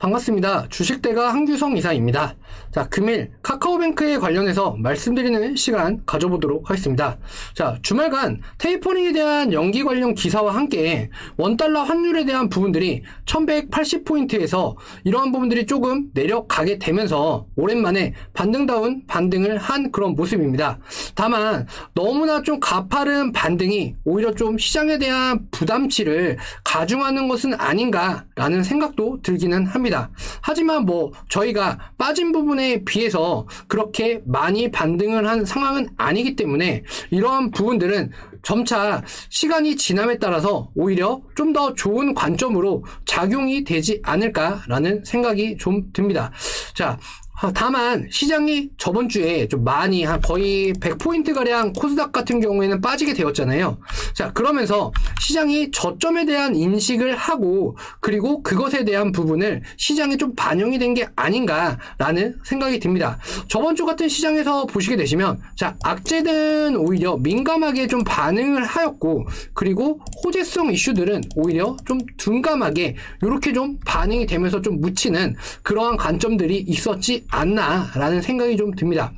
반갑습니다. 주식대가 한규성 이사입니다. 자, 금일 카카오뱅크에 관련해서 말씀드리는 시간 가져보도록 하겠습니다. 자, 주말간 테이퍼링에 대한 연기 관련 기사와 함께 원달러 환율에 대한 부분들이 1180포인트에서 이러한 부분들이 조금 내려가게 되면서 오랜만에 반등다운 반등을 한 그런 모습입니다. 다만 너무나 좀 가파른 반등이 오히려 좀 시장에 대한 부담치를 가중하는 것은 아닌가라는 생각도 들기는 합니다. 하지만 저희가 빠진 부분에 비해서 그렇게 많이 반등을 한 상황은 아니기 때문에 이러한 부분들은 점차 시간이 지남에 따라서 오히려 좀 더 좋은 관점으로 작용이 되지 않을까라는 생각이 좀 듭니다. 자, 다만 시장이 저번 주에 좀 많이 한 거의 100포인트가량 코스닥 같은 경우에는 빠지게 되었잖아요. 자, 그러면서 시장이 저점에 대한 인식을 하고 그리고 그것에 대한 부분을 시장에 좀 반영이 된 게 아닌가라는 생각이 듭니다. 저번 주 같은 시장에서 보시게 되시면 자, 악재는 오히려 민감하게 좀 반응을 하였고 그리고 호재성 이슈들은 오히려 좀 둔감하게 이렇게 좀 반응이 되면서 좀 묻히는 그러한 관점들이 있었지 않나라는 생각이 좀 듭니다.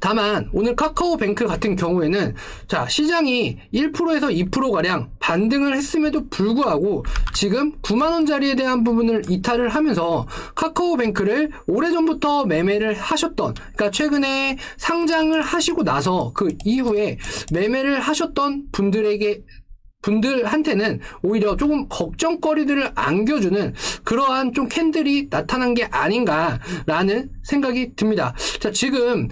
다만 오늘 카카오뱅크 같은 경우에는 자, 시장이 1%에서 2%가량 반등을 했음에도 불구하고 지금 9만원짜리에 대한 부분을 이탈을 하면서 카카오뱅크를 오래전부터 매매를 하셨던, 그러니까 최근에 상장을 하시고 나서 그 이후에 매매를 하셨던 분들한테는 오히려 조금 걱정거리들을 안겨주는 그러한 좀 캔들이 나타난 게 아닌가라는 생각이 듭니다. 자, 지금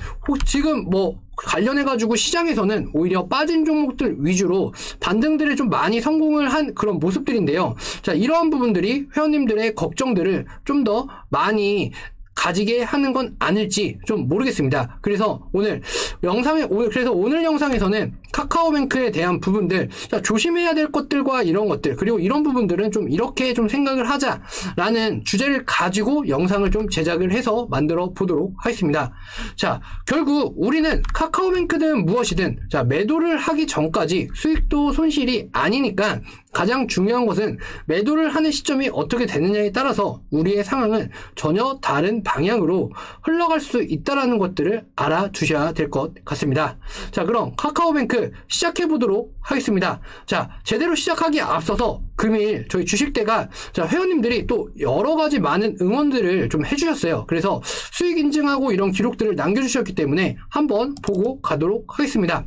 관련해가지고 시장에서는 오히려 빠진 종목들 위주로 반등들을 좀 많이 성공을 한 그런 모습들인데요. 자, 이러한 부분들이 회원님들의 걱정들을 좀 더 많이 가지게 하는 건 아닐지 좀 모르겠습니다. 그래서 오늘 영상에서는 카카오뱅크에 대한 부분들, 자, 조심해야 될 것들과 이런 것들, 그리고 이런 부분들은 좀 이렇게 좀 생각을 하자라는 주제를 가지고 영상을 좀 제작을 해서 만들어 보도록 하겠습니다. 자, 결국 우리는 카카오뱅크든 무엇이든 자, 매도를 하기 전까지 수익도 손실이 아니니까 가장 중요한 것은 매도를 하는 시점이 어떻게 되느냐에 따라서 우리의 상황은 전혀 다른 방향으로 흘러갈 수 있다는 것들을 알아두셔야 될 것 같습니다. 자, 그럼 카카오뱅크 시작해 보도록 하겠습니다. 자, 제대로 시작하기에 앞서서 금일 저희 주식대가 자, 회원님들이 또 여러 가지 많은 응원들을 좀 해주셨어요. 그래서 수익 인증하고 이런 기록들을 남겨주셨기 때문에 한번 보고 가도록 하겠습니다.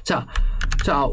자,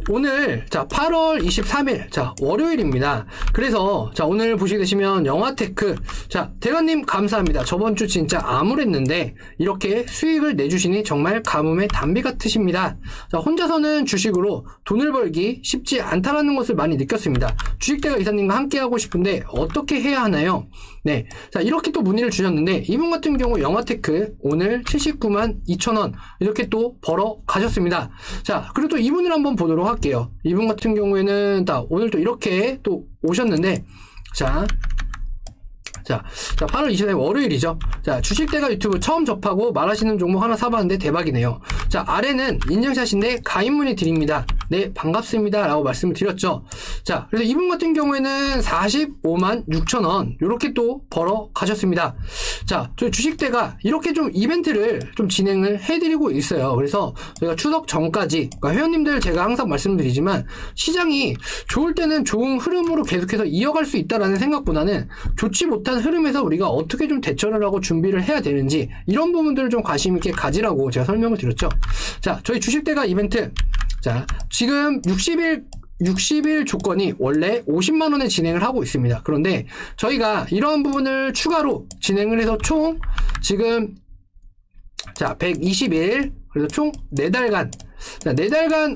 오늘, 8월 23일, 월요일입니다. 그래서, 오늘 보시게 되시면, 영화테크. 자, 대관님 감사합니다. 저번 주 진짜 암울했는데, 이렇게 수익을 내주시니 정말 가뭄의 담비 같으십니다. 자, 혼자서는 주식으로 돈을 벌기 쉽지 않다라는 것을 많이 느꼈습니다. 주식대가 이사님과 함께하고 싶은데, 어떻게 해야 하나요? 네. 자, 이렇게 또 문의를 주셨는데, 이분 같은 경우 영화테크 오늘 79만 2천원 이렇게 또 벌어 가셨습니다. 자, 그리고 또 이분을 한번 보도록 할게요. 이분 같은 경우에는 오늘 또 이렇게 또 오셨는데, 자, 8월 24일 월요일이죠. 자, 주식대가 유튜브 처음 접하고 말하시는 종목 하나 사봤는데 대박이네요. 자, 아래는 인증샷인데 가입 문의 드립니다. 네, 반갑습니다. 라고 말씀을 드렸죠. 자, 그래서 이분 같은 경우에는 45만 6천원 요렇게 또 벌어 가셨습니다. 자, 저희 주식대가 이렇게 좀 이벤트를 좀 진행을 해드리고 있어요. 그래서 저희가 추석 전까지, 그러니까 회원님들 제가 항상 말씀드리지만 시장이 좋을 때는 좋은 흐름으로 계속해서 이어갈 수 있다라는 생각보다는 좋지 못한 흐름에서 우리가 어떻게 좀 대처를 하고 준비를 해야 되는지 이런 부분들을 좀 관심 있게 가지라고 제가 설명을 드렸죠. 자, 저희 주식대가 이벤트, 자, 지금 60일 조건이 원래 50만원에 진행을 하고 있습니다. 그런데 저희가 이러한 부분을 추가로 진행을 해서 총 지금 120일, 그래서 총 4달간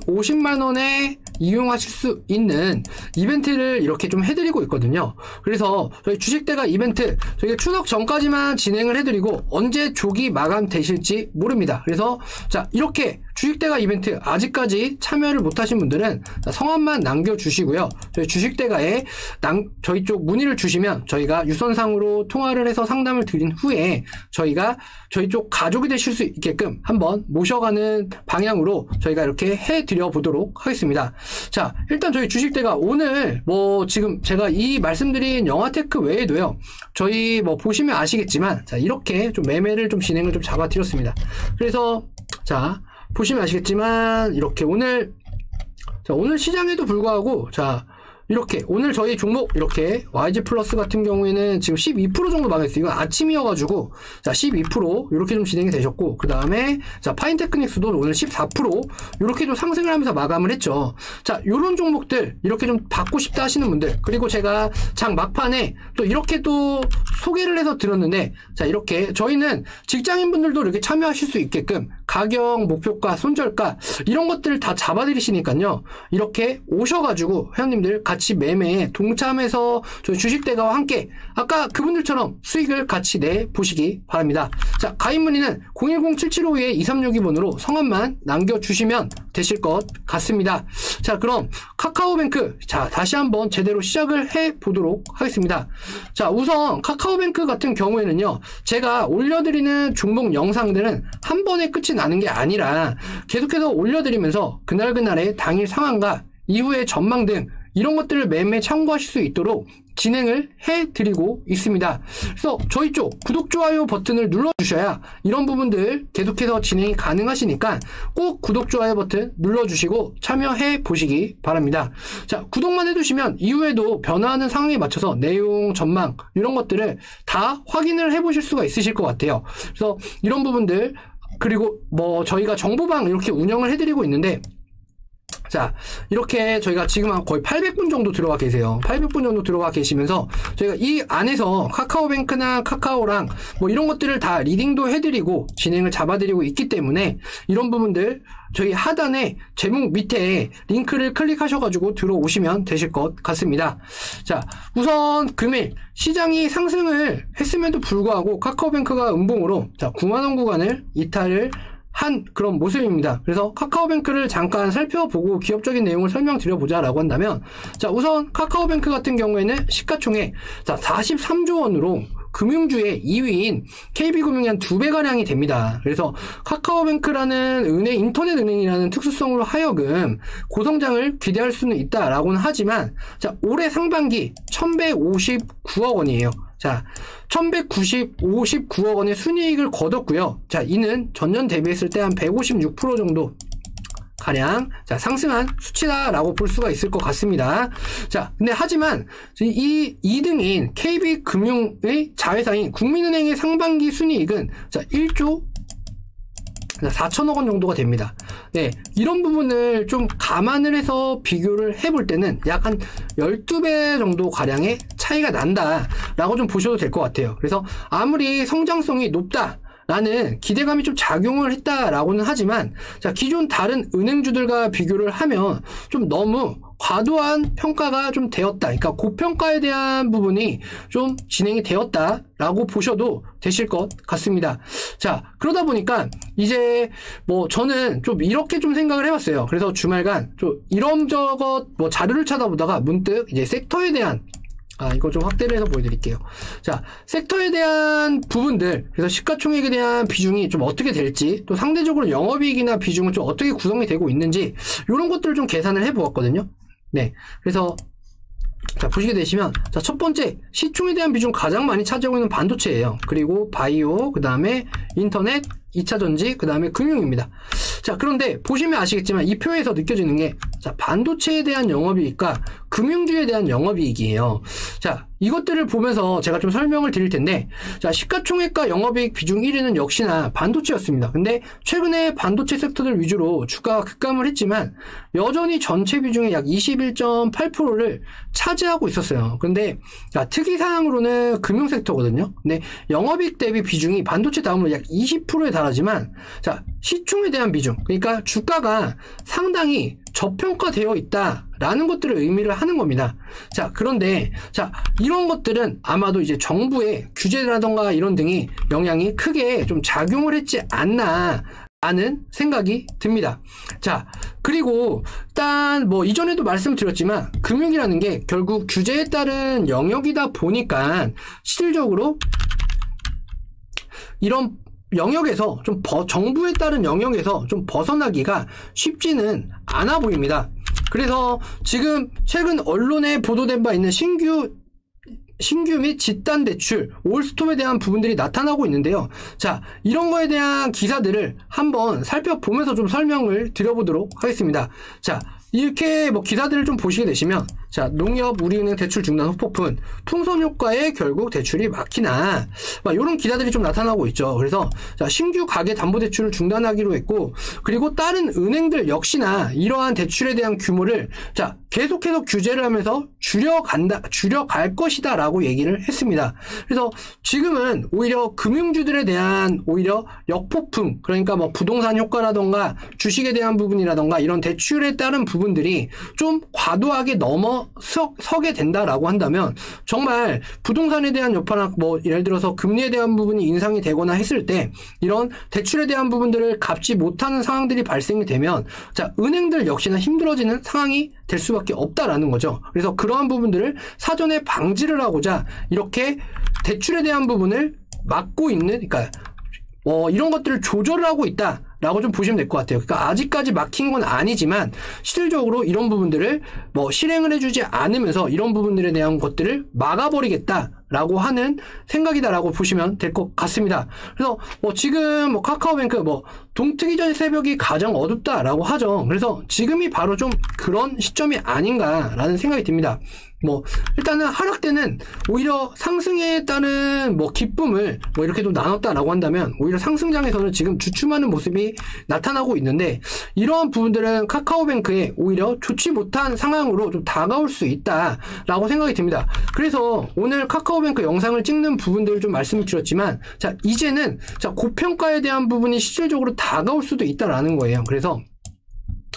50만원에 이용하실 수 있는 이벤트를 이렇게 좀 해드리고 있거든요. 그래서 저희 주식대가 이벤트 저희가 추석 전까지만 진행을 해드리고 언제 조기 마감되실지 모릅니다. 그래서 자, 이렇게 주식대가 이벤트 아직까지 참여를 못하신 분들은 성함만 남겨주시고요. 저희 주식대가에 저희 쪽 문의를 주시면 저희가 유선상으로 통화를 해서 상담을 드린 후에 저희가 저희 쪽 가족이 되실 수 있게끔 한번 모셔가는 방향으로 저희가 이렇게 해드려 보도록 하겠습니다. 자, 일단 저희 주식대가 오늘 지금 제가 이 말씀드린 영화테크 외에도요, 저희 보시면 아시겠지만, 자, 이렇게 좀 매매를 좀 진행을 좀 잡아드렸습니다. 그래서, 자, 보시면 아시겠지만, 이렇게 오늘 시장에도 불구하고, 자, 이렇게 오늘 저희 종목 이렇게 YG 플러스 같은 경우에는 지금 12% 정도 망했어요. 이건 아침이어가지고 자 12% 이렇게 좀 진행이 되셨고, 그 다음에 자 파인테크닉스도 오늘 14% 이렇게 좀 상승을 하면서 마감을 했죠. 자, 요런 종목들 이렇게 좀 받고 싶다 하시는 분들, 그리고 제가 장 막판에 또 이렇게 또 소개를 해서 드렸는데, 자 이렇게 저희는 직장인분들도 이렇게 참여하실 수 있게끔 가격, 목표가, 손절가 이런 것들을 다 잡아드리시니까요, 이렇게 오셔가지고 회원님들 같이 매매에 동참해서 저희 주식대가와 함께 아까 그분들처럼 수익을 같이 내보시기 바랍니다. 자, 가입 문의는 010-7752-2362번으로 성함만 남겨주시면 되실 것 같습니다. 자, 그럼 카카오뱅크, 자 다시 한번 제대로 시작을 해보도록 하겠습니다. 자, 우선 카카오뱅크 같은 경우에는요, 제가 올려드리는 종목 영상들은 한 번에 끝이 나는 게 아니라 계속해서 올려드리면서 그날그날의 당일 상황과 이후의 전망 등 이런 것들을 매매 참고하실 수 있도록 진행을 해드리고 있습니다. 그래서 저희 쪽 구독, 좋아요 버튼을 눌러주셔야 이런 부분들 계속해서 진행이 가능하시니까 꼭 구독, 좋아요 버튼 눌러주시고 참여해 보시기 바랍니다. 자, 구독만 해두시면 이후에도 변화하는 상황에 맞춰서 내용, 전망 이런 것들을 다 확인을 해보실 수가 있으실 것 같아요. 그래서 이런 부분들, 그리고 저희가 정보방 이렇게 운영을 해드리고 있는데, 자, 이렇게 저희가 지금 한 거의 800분 정도 들어가 계세요. 800분 정도 들어가 계시면서 저희가 이 안에서 카카오뱅크나 카카오랑 이런 것들을 다 리딩도 해드리고 진행을 잡아드리고 있기 때문에 이런 부분들 저희 하단에 제목 밑에 링크를 클릭하셔가지고 들어오시면 되실 것 같습니다. 자, 우선 금일 시장이 상승을 했음에도 불구하고 카카오뱅크가 음봉으로 자 9만원 구간을 이탈을 한 그런 모습입니다. 그래서 카카오뱅크를 잠깐 살펴보고 기업적인 내용을 설명드려보자 라고 한다면, 자 우선 카카오뱅크 같은 경우에는 시가총액 자 43조 원으로 금융주의 2위인 KB금융이 한 2배가량이 됩니다. 그래서 카카오뱅크라는 인터넷 은행이라는 특수성으로 하여금 고성장을 기대할 수는 있다라고는 하지만, 자 올해 상반기 1159억 원이에요. 자, 1159억 원의 순이익을 거뒀고요. 자, 이는 전년 대비했을 때 한 156% 정도 가량 자 상승한 수치다라고 볼 수가 있을 것 같습니다. 자, 근데 하지만 이 2등인 KB금융의 자회사인 국민은행의 상반기 순이익은 자 1조 4천억 원 정도가 됩니다. 네, 이런 부분을 좀 감안을 해서 비교를 해볼 때는 약 한 12배 정도 가량의 차이가 난다라고 좀 보셔도 될 것 같아요. 그래서 아무리 성장성이 높다 라는 기대감이 좀 작용을 했다라고는 하지만, 자 기존 다른 은행주들과 비교를 하면 좀 너무 과도한 평가가 좀 되었다, 그러니까 고평가에 대한 부분이 좀 진행이 되었다라고 보셔도 되실 것 같습니다. 자, 그러다 보니까 이제 저는 좀 이렇게 좀 생각을 해봤어요. 그래서 주말간 좀 이런저것 자료를 찾아보다가 문득 이제 섹터에 대한 이거 좀 확대를 해서 보여드릴게요. 자, 섹터에 대한 부분들, 그래서 시가총액에 대한 비중이 좀 어떻게 될지, 또 상대적으로 영업이익이나 비중은 좀 어떻게 구성이 되고 있는지, 이런 것들을 좀 계산을 해보았거든요. 네. 그래서, 자, 보시게 되시면, 자, 첫 번째, 시총에 대한 비중 가장 많이 차지하고 있는 반도체예요. 그리고 바이오, 그 다음에 인터넷, 2차전지, 그 다음에 금융입니다. 자, 그런데 보시면 아시겠지만 이 표에서 느껴지는 게, 자, 반도체에 대한 영업이익과 금융주에 대한 영업이익이에요. 자, 이것들을 보면서 제가 좀 설명을 드릴 텐데, 자, 시가총액과 영업이익 비중 1위는 역시나 반도체였습니다. 근데 최근에 반도체 섹터들 위주로 주가가 급감을 했지만 여전히 전체 비중의 약 21.8%를 차지하고 있었어요. 근데 자, 특이사항으로는 금융 섹터거든요. 근데 영업이익 대비 비중이 반도체 다음으로 약 20%에 달하지만, 자, 시총에 대한 비중, 그러니까 주가가 상당히 저평가되어 있다라는 것들을 의미를 하는 겁니다. 자, 그런데 자, 이런 것들은 아마도 이제 정부의 규제라던가 이런 등이 영향이 크게 좀 작용을 했지 않나 않은 생각이 듭니다. 자, 그리고 일단 뭐 이전에도 말씀드렸지만 금융이라는 게 결국 규제에 따른 영역이다 보니까 실질적으로 이런 영역에서 좀 정부에 따른 영역에서 좀 벗어나기가 쉽지는 않아 보입니다. 그래서 지금 최근 언론에 보도된 바 있는 신규 및 집단 대출, 올스톱에 대한 부분들이 나타나고 있는데요. 자, 이런 거에 대한 기사들을 한번 살펴보면서 좀 설명을 드려보도록 하겠습니다. 자, 이렇게 뭐 기사들을 좀 보시게 되시면, 자, 농협 우리은행 대출 중단 후폭풍, 풍선 효과에 결국 대출이 막히나, 막 이런 기사들이 좀 나타나고 있죠. 그래서 자, 신규 가계 담보 대출을 중단하기로 했고, 그리고 다른 은행들 역시나 이러한 대출에 대한 규모를 자, 계속해서 규제를 하면서 줄여갈 것이다라고 얘기를 했습니다. 그래서 지금은 오히려 금융주들에 대한 오히려 역폭풍, 그러니까 뭐 부동산 효과라던가 주식에 대한 부분이라던가 이런 대출에 따른 부분들이 좀 과도하게 넘어서게 된다라고 한다면 정말 부동산에 대한 여파나 뭐 예를 들어서 금리에 대한 부분이 인상이 되거나 했을 때 이런 대출에 대한 부분들을 갚지 못하는 상황들이 발생이 되면 자, 은행들 역시나 힘들어지는 상황이 될 수밖에 없다라는 거죠. 그래서 그러한 부분들을 사전에 방지를 하고자 이렇게 대출에 대한 부분을 막고 있는, 그러니까 이런 것들을 조절을 하고 있다라고 좀 보시면 될 것 같아요. 그러니까 아직까지 막힌 건 아니지만 실질적으로 이런 부분들을 뭐 실행을 해주지 않으면서 이런 부분들에 대한 것들을 막아버리겠다라고 하는 생각이다라고 보시면 될 것 같습니다. 그래서 뭐 지금 뭐 카카오뱅크 뭐 동트기 전 새벽이 가장 어둡다라고 하죠. 그래서 지금이 바로 좀 그런 시점이 아닌가라는 생각이 듭니다. 뭐 일단은 하락 때는 오히려 상승에 따른 뭐 기쁨을 뭐 이렇게도 나눴다라고 한다면 오히려 상승장에서는 지금 주춤하는 모습이 나타나고 있는데 이러한 부분들은 카카오뱅크에 오히려 좋지 못한 상황으로 좀 다가올 수 있다라고 생각이 듭니다. 그래서 오늘 카카오뱅크 영상을 찍는 부분들을 좀 말씀을 드렸지만 자, 이제는 자, 고평가에 대한 부분이 실질적으로 다가올 수도 있다라는 거예요. 그래서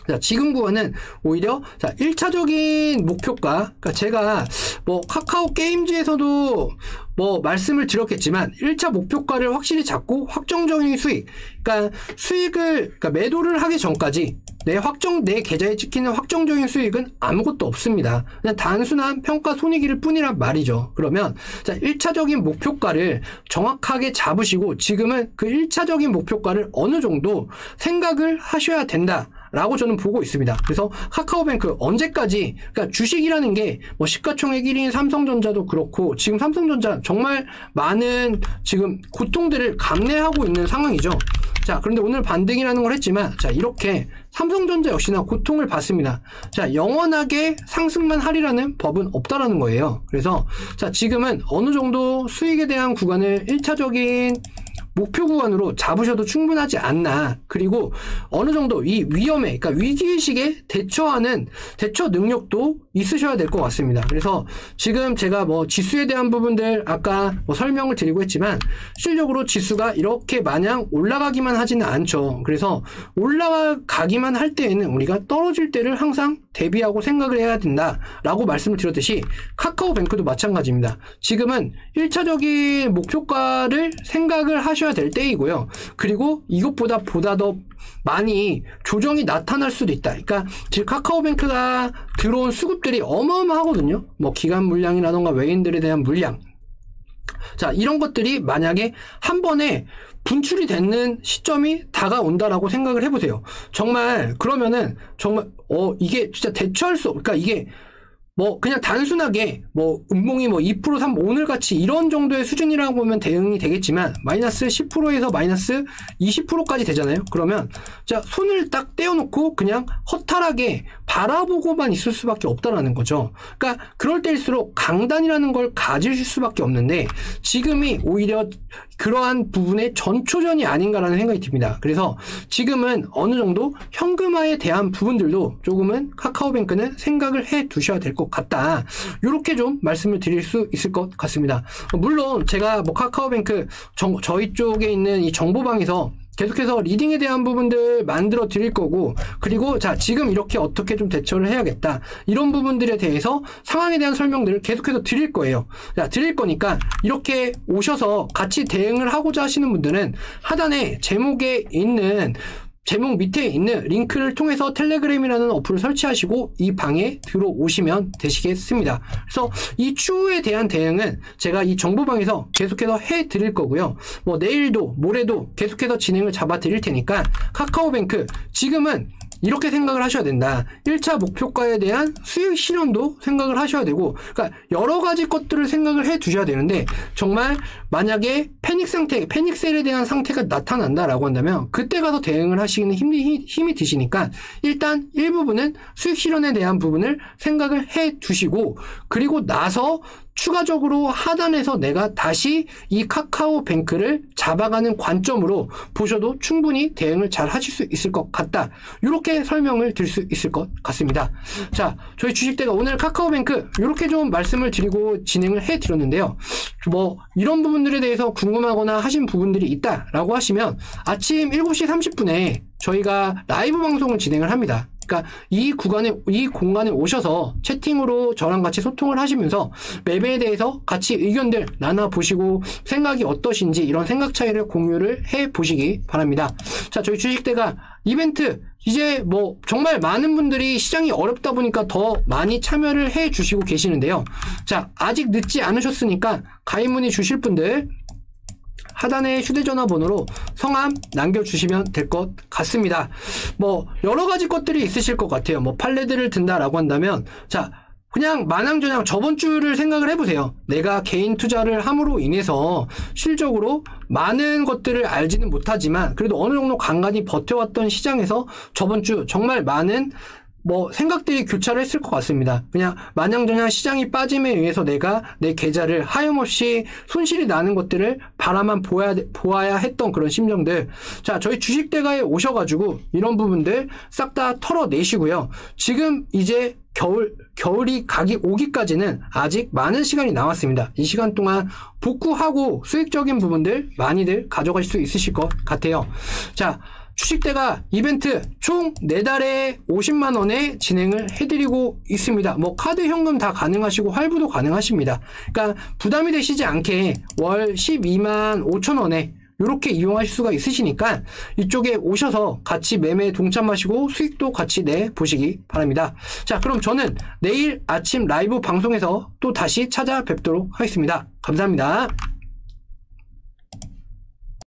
자, 지금 구간은 오히려 자, 1차적인 목표가, 그러니까 제가 뭐 카카오 게임즈에서도 뭐 말씀을 드렸겠지만 1차 목표가를 확실히 잡고 확정적인 수익, 그러니까 그러니까 매도를 하기 전까지 내 계좌에 찍히는 확정적인 수익은 아무것도 없습니다. 그냥 단순한 평가 손익일 뿐이란 말이죠. 그러면 자, 1차적인 목표가를 정확하게 잡으시고 지금은 그 1차적인 목표가를 어느 정도 생각을 하셔야 된다. 라고 저는 보고 있습니다. 그래서 카카오뱅크 언제까지, 그러니까 주식이라는 게 뭐 시가총액 1위인 삼성전자도 그렇고 지금 삼성전자 정말 많은 지금 고통들을 감내하고 있는 상황이죠. 자, 그런데 오늘 반등이라는 걸 했지만 자, 이렇게 삼성전자 역시나 고통을 받습니다. 자, 영원하게 상승만 하리라는 법은 없다라는 거예요. 그래서 자, 지금은 어느 정도 수익에 대한 구간을 1차적인 목표 구간으로 잡으셔도 충분하지 않나. 그리고 어느 정도 이 위험에, 그러니까 위기의식에 대처하는 대처 능력도 있으셔야 될 것 같습니다. 그래서 지금 제가 뭐 지수에 대한 부분들 아까 뭐 설명을 드리고 했지만 실질적으로 지수가 이렇게 마냥 올라가기만 하지는 않죠. 그래서 올라가기만 할 때에는 우리가 떨어질 때를 항상 대비하고 생각을 해야 된다라고 말씀을 드렸듯이 카카오뱅크도 마찬가지입니다. 지금은 1차적인 목표가를 생각을 하셔야 될 때이고요. 그리고 이것보다 더 많이 조정이 나타날 수도 있다. 그러니까 지금 카카오뱅크가 들어온 수급들이 어마어마하거든요. 뭐 기관 물량이라던가 외인들에 대한 물량. 자, 이런 것들이 만약에 한 번에 분출이 되는 시점이 다가온다라고 생각을 해보세요. 정말 그러면은 정말 이게 진짜 대처할 수 그러니까 이게 뭐 그냥 단순하게 뭐 음봉이 뭐 2%, 3% 오늘 같이 이런 정도의 수준이라고 보면 대응이 되겠지만 마이너스 10%에서 마이너스 20%까지 되잖아요. 그러면 자, 손을 딱 떼어놓고 그냥 허탈하게 바라보고만 있을 수밖에 없다라는 거죠. 그러니까 그럴 때일수록 강단이라는 걸 가지실 수밖에 없는데 지금이 오히려 그러한 부분의 전초전이 아닌가라는 생각이 듭니다. 그래서 지금은 어느 정도 현금화에 대한 부분들도 조금은 카카오뱅크는 생각을 해 두셔야 될 것 같다. 이렇게 좀 말씀을 드릴 수 있을 것 같습니다. 물론 제가 뭐 카카오뱅크 저희 쪽에 있는 이 정보방에서 계속해서 리딩에 대한 부분들 만들어 드릴 거고, 그리고 자, 지금 이렇게 어떻게 좀 대처를 해야겠다, 이런 부분들에 대해서 상황에 대한 설명들을 계속해서 드릴 거예요. 자, 드릴 거니까 이렇게 오셔서 같이 대응을 하고자 하시는 분들은 하단에 제목 밑에 있는 링크를 통해서 텔레그램이라는 어플을 설치하시고 이 방에 들어오시면 되시겠습니다. 그래서 이 추후에 대한 대응은 제가 이 정보방에서 계속해서 해드릴 거고요. 뭐 내일도 모레도 계속해서 진행을 잡아 드릴 테니까 카카오뱅크 지금은 이렇게 생각을 하셔야 된다. 1차 목표가에 대한 수익 실현도 생각을 하셔야 되고, 그러니까 여러 가지 것들을 생각을 해 두셔야 되는데, 정말 만약에 패닉셀에 대한 상태가 나타난다라고 한다면 그때 가서 대응을 하시기는 힘이 드시니까 일단 일부분은 수익 실현에 대한 부분을 생각을 해 두시고, 그리고 나서 추가적으로 하단에서 내가 다시 이 카카오뱅크를 잡아가는 관점으로 보셔도 충분히 대응을 잘 하실 수 있을 것 같다. 이렇게 설명을 드릴 수 있을 것 같습니다. 자, 저희 주식대가 오늘 카카오뱅크 이렇게 좀 말씀을 드리고 진행을 해드렸는데요. 뭐 이런 부분들에 대해서 궁금하거나 하신 부분들이 있다라고 하시면 아침 7시 30분에 저희가 라이브 방송을 진행을 합니다. 그러니까 이 공간에 오셔서 채팅으로 저랑 같이 소통을 하시면서 매매에 대해서 같이 의견들 나눠보시고 생각이 어떠신지 이런 생각 차이를 공유를 해보시기 바랍니다. 자, 저희 주식대가 이벤트 이제 뭐 정말 많은 분들이 시장이 어렵다 보니까 더 많이 참여를 해주시고 계시는데요. 자, 아직 늦지 않으셨으니까 가입 문의 주실 분들 하단에 휴대전화 번호로 성함 남겨주시면 될 것 같습니다. 뭐 여러 가지 것들이 있으실 것 같아요. 뭐 판례들을 든다라고 한다면, 자, 그냥 마냥저냥 저번 주를 생각을 해보세요. 내가 개인 투자를 함으로 인해서 실적으로 많은 것들을 알지는 못하지만 그래도 어느 정도 간간히 버텨왔던 시장에서 저번 주 정말 많은 생각들이 교차를 했을 것 같습니다. 그냥 마냥저냥 시장이 빠짐에 의해서 내가 내 계좌를 하염없이 손실이 나는 것들을 바라만 보아야 했던 그런 심정들. 자, 저희 주식대가에 오셔가지고 이런 부분들 싹 다 털어내시고요. 지금 이제 겨울이 오기까지는 아직 많은 시간이 남았습니다. 이 시간 동안 복구하고 수익적인 부분들 많이들 가져가실 수 있으실 것 같아요. 자, 주식대가 이벤트 총 4달에 50만원에 진행을 해드리고 있습니다. 뭐 카드 현금 다 가능하시고 할부도 가능하십니다. 그러니까 부담이 되시지 않게 월 12만 5천원에 이렇게 이용하실 수가 있으시니까 이쪽에 오셔서 같이 매매에 동참하시고 수익도 같이 내보시기 바랍니다. 자, 그럼 저는 내일 아침 라이브 방송에서 또 다시 찾아뵙도록 하겠습니다. 감사합니다.